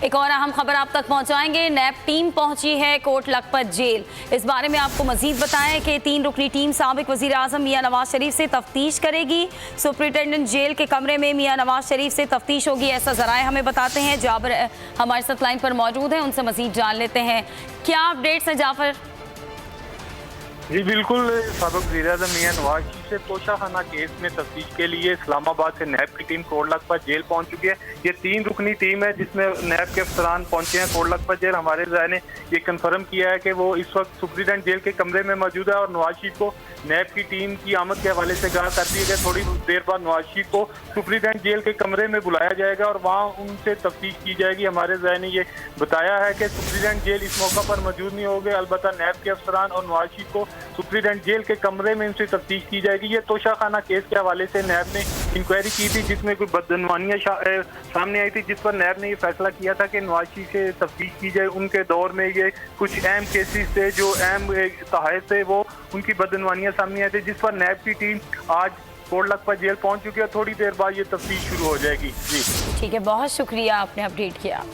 एक और अहम खबर आप तक पहुंचाएंगे। नैब टीम पहुंची है कोट लखपत जेल। इस बारे में आपको मजीद बताएं कि 3 रुकनी टीम साबिक वजीर आजम मियां नवाज शरीफ से तफ्तीश करेगी। सुप्रिंटेंडेंट जेल के कमरे में मियां नवाज शरीफ से तफ्तीश होगी, ऐसा जराए हमें बताते हैं। जाबर हमारे साथ लाइन पर मौजूद हैं, उनसे मजीद जान लेते हैं। क्या अपडेट्स हैं जाफर? जी बिल्कुल, साबिक वज़ीर-ए-आज़म मियां नवाज शरीफ से तोशाखाना केस में तफ्तीश के लिए इस्लामाबाद से नैब की टीम कोट लखपत जेल पहुंच चुकी है। ये 3 रुकनी टीम है जिसमें नैब के अफसरान पहुंचे हैं कोट लखपत जेल। हमारे ज़राए ने ये कन्फर्म किया है कि वो इस वक्त सुप्रीडेंट जेल के कमरे में मौजूद है और नवाज शरीफ को नैब की टीम की आमद के हवाले से आगाह कर दिया गया। थोड़ी देर बाद नवाज शरीफ को सुप्रीडेंट जेल के कमरे में बुलाया जाएगा और वहाँ उनसे तफ्तीश की जाएगी। हमारे ज़राए ने ये बताया है कि सुप्रीडेंट जेल इस मौका पर मौजूद नहीं होंगे, अलबत्ता नैब के अफसरान और नवाज शरीफ को सुप्रीडेंट जेल के कमरे में उनसे तफ्तीश की जाएगी। ये तोशाखाना केस के हवाले से नैब ने इंक्वायरी की थी जिसमें कोई बदनवानियाँ सामने आई थी, जिस पर नैब ने ये फैसला किया था कि नवाज शरीफ से तफ्तीश की जाए। उनके दौर में ये कुछ अहम केसेस थे जो अहम तहत थे, वो उनकी बदनवानियाँ सामने आई थी, जिस पर नैब की टीम आज कोट लखपत जेल पहुंच चुकी है। थोड़ी देर बाद ये तफ्तीश शुरू हो जाएगी। जी ठीक है, बहुत शुक्रिया, आपने अपडेट किया।